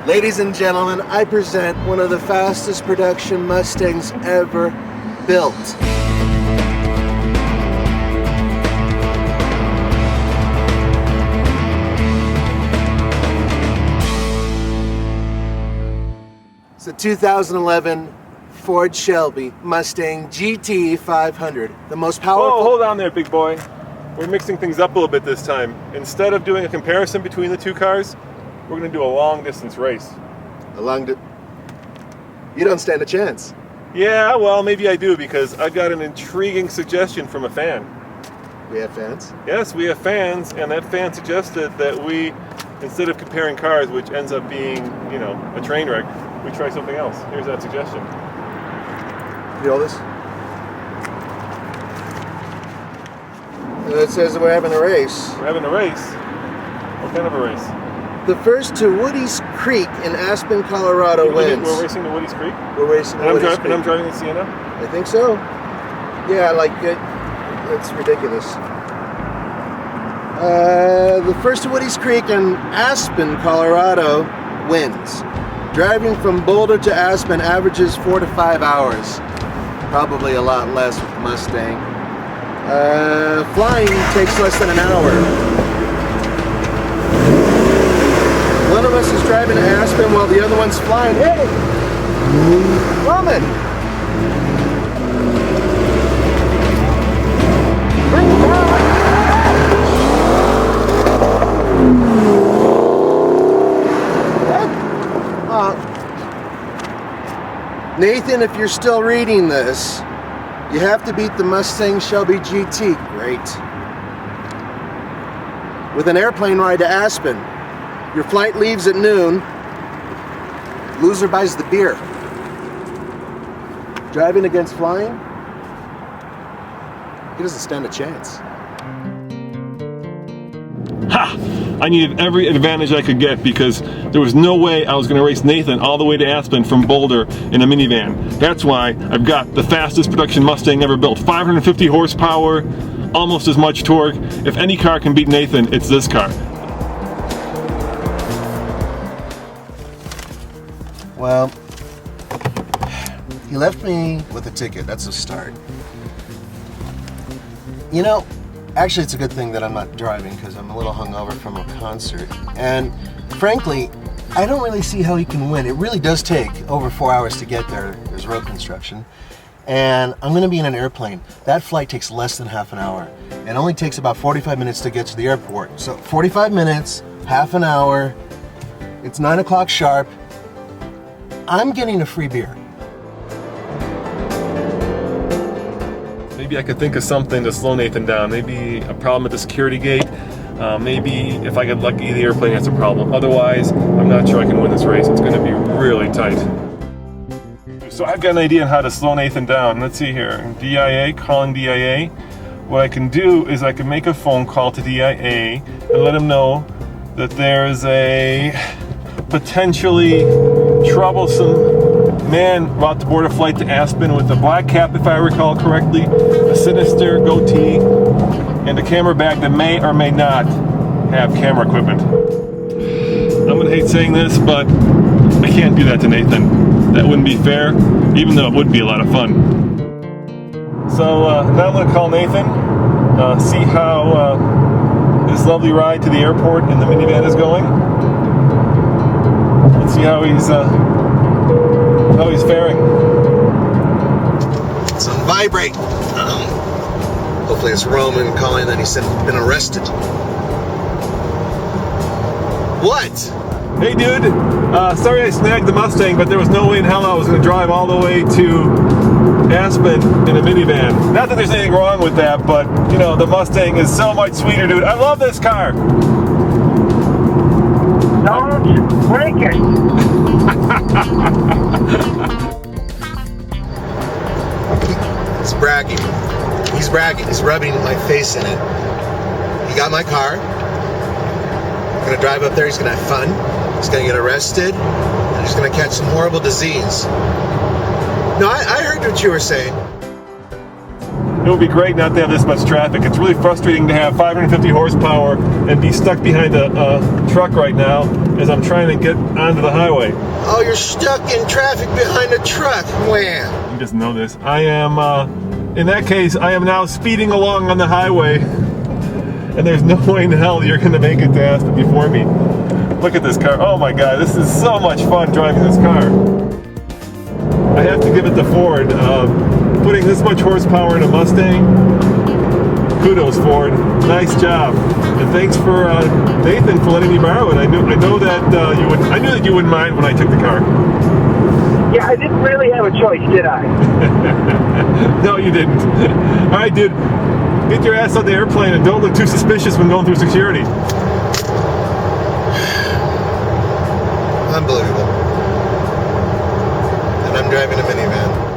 Ladies and gentlemen, I present one of the fastest production Mustangs ever built. It's a 2011 Ford Shelby Mustang GT 500, the most powerful... Oh, hold on there, big boy. We're mixing things up a little bit this time. Instead of doing a comparison between the two cars, we're going to do a long distance race. You don't stand a chance. Yeah, well, maybe I do, because I got an intriguing suggestion from a fan. We have fans? Yes, we have fans, and that fan suggested that we, instead of comparing cars, which ends up being, you know, a train wreck, we try something else. Here's that suggestion. You know this? It says that we're having a race. We're having a race? What kind of a race? The first to Woody's Creek in Aspen, Colorado wins. We're racing to Woody's Creek? We're racing to Woody's Creek. And I'm driving the Sienna? I think so. Yeah, like it's ridiculous. The first to Woody's Creek in Aspen, Colorado wins. Driving from Boulder to Aspen averages 4 to 5 hours. Probably a lot less with the Mustang. Flying takes less than an hour. One of us is driving to Aspen while the other one's flying. Hey! Woman! Bring it down! Nathan, if you're still reading this, you have to beat the Mustang Shelby GT. Great. With an airplane ride to Aspen. Your flight leaves at noon. Loser buys the beer. Driving against flying? He doesn't stand a chance. Ha! I needed every advantage I could get because there was no way I was going to race Nathan all the way to Aspen from Boulder in a minivan. That's why I've got the fastest production Mustang ever built. 550 horsepower, almost as much torque. If any car can beat Nathan, it's this car. Well, he left me with a ticket. That's a start. You know, actually it's a good thing that I'm not driving because I'm a little hungover from a concert. And frankly, I don't really see how he can win. It really does take over 4 hours to get there. There's road construction. And I'm gonna be in an airplane. That flight takes less than half an hour. It only takes about 45 minutes to get to the airport. So 45 minutes, half an hour, it's 9 o'clock sharp. I'm getting a free beer. Maybe I could think of something to slow Nathan down. Maybe a problem at the security gate. Maybe if I get lucky, the airplane has a problem. Otherwise, I'm not sure I can win this race. It's going to be really tight. So I've got an idea on how to slow Nathan down. Let's see here. DIA, calling DIA. What I can do is I can make a phone call to DIA and let him know that there's a potentially troublesome man about to board a flight to Aspen with a black cap, if I recall correctly, a sinister goatee, and a camera bag that may or may not have camera equipment. I'm gonna hate saying this, but I can't do that to Nathan. That wouldn't be fair, even though it would be a lot of fun. So now I'm gonna call Nathan, see how this lovely ride to the airport in the minivan is going. Let's see how he's faring. It's on vibrate. Hopefully it's Roman calling that he said he'd been arrested. What? Hey dude, sorry I snagged the Mustang, but there was no way in hell I was going to drive all the way to Aspen in a minivan. Not that there's anything wrong with that, but you know, the Mustang is so much sweeter, dude. I love this car. Don't break it. He's bragging. He's bragging. He's rubbing my face in it. He got my car. I'm gonna drive up there. He's gonna have fun. He's gonna get arrested. And he's gonna catch some horrible disease. No, I heard what you were saying. It would be great not to have this much traffic. It's really frustrating to have 550 horsepower and be stuck behind a truck right now as I'm trying to get onto the highway. Oh, you're stuck in traffic behind a truck. Wham! You just know this. I am, in that case, I am now speeding along on the highway, and there's no way in hell you're going to make it to Aspen before me. Look at this car. Oh my God, this is so much fun driving this car. I have to give it to Ford. Putting this much horsepower in a Mustang, kudos Ford, nice job. And thanks for Nathan for letting me borrow it. I know that I knew that you wouldn't mind when I took the car. Yeah, I didn't really have a choice, did I? No, you didn't. All right, dude, get your ass on the airplane and don't look too suspicious when going through security. Unbelievable. And I'm driving a minivan.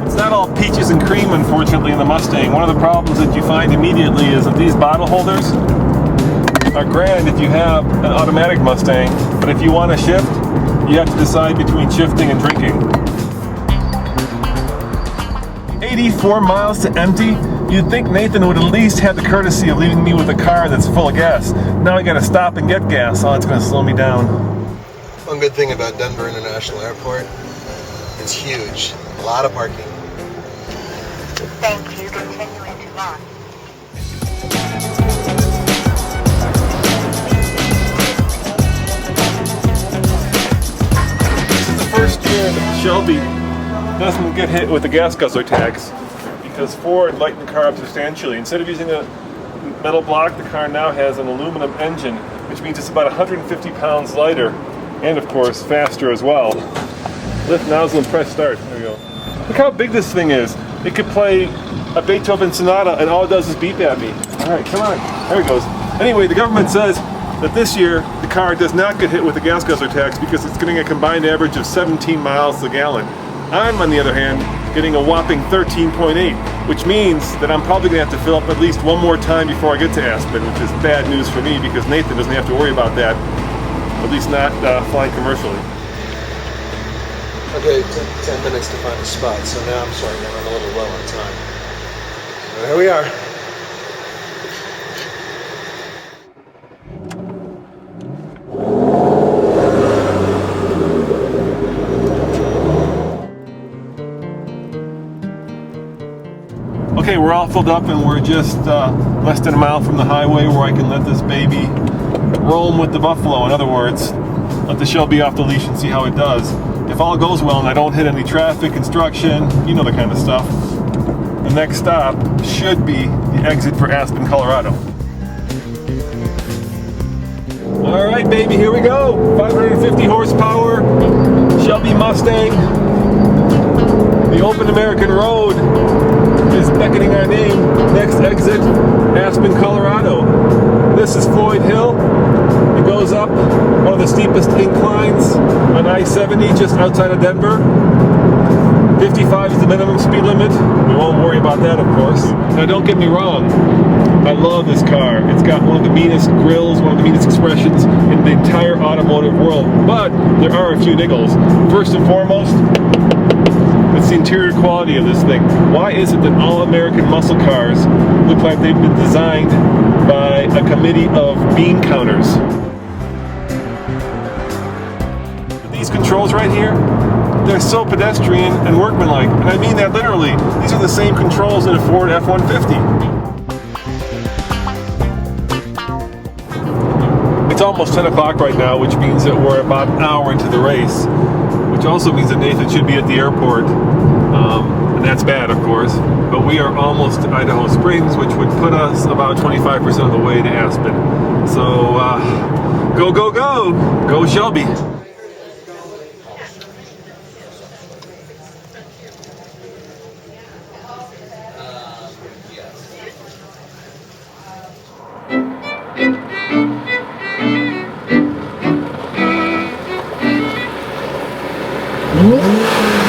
It's not all peaches and cream, unfortunately, in the Mustang. One of the problems that you find immediately is that these bottle holders are grand if you have an automatic Mustang, but if you want to shift, you have to decide between shifting and drinking. 84 miles to empty? You'd think Nathan would at least have the courtesy of leaving me with a car that's full of gas. Now I gotta stop and get gas. Oh, it's gonna slow me down. One good thing about Denver International Airport, it's huge. A lot of parking. Thank you. Continuing to launch. This is the first year that Shelby doesn't get hit with the gas guzzler tax because Ford lightened the car up substantially. Instead of using a metal block, the car now has an aluminum engine, which means it's about 150 pounds lighter and, of course, faster as well. Lift nozzle and press start. There we go. Look how big this thing is. It could play a Beethoven sonata and all it does is beep at me. All right, come on. There it goes. Anyway, the government says that this year the car does not get hit with the gas guzzler tax because it's getting a combined average of 17 miles a gallon. I'm, on the other hand, getting a whopping 13.8, which means that I'm probably going to have to fill up at least one more time before I get to Aspen, which is bad news for me because Nathan doesn't have to worry about that, at least not flying commercially. Okay, 10 minutes to find a spot, so now I'm starting to run a little low on time. So here we are. Okay, we're all filled up and we're just less than a mile from the highway where I can let this baby roam with the buffalo. In other words, let the Shelby off the leash and see how it does. If all goes well and I don't hit any traffic, construction, you know the kind of stuff, the next stop should be the exit for Aspen, Colorado. All right, baby, here we go. 550 horsepower, Shelby Mustang. The open American road is beckoning our name. Next exit, Aspen, Colorado. This is Floyd Hill. It goes up one of the steepest inclines on I-70 just outside of Denver. 55 is the minimum speed limit. We won't worry about that, of course. Now, don't get me wrong. I love this car. It's got one of the meanest grills, one of the meanest expressions in the entire automotive world. But there are a few niggles. First and foremost, it's the interior quality of this thing. Why is it that all American muscle cars look like they've been designed by a committee of bean counters? These controls right here, they're so pedestrian and workmanlike. And I mean that literally. These are the same controls in a Ford F-150. It's almost 10 o'clock right now, which means that we're about an hour into the race, which also means that Nathan should be at the airport. And that's bad, of course. But we are almost to Idaho Springs, which would put us about 25% of the way to Aspen. So, go, go, go! Go Shelby! Thank you.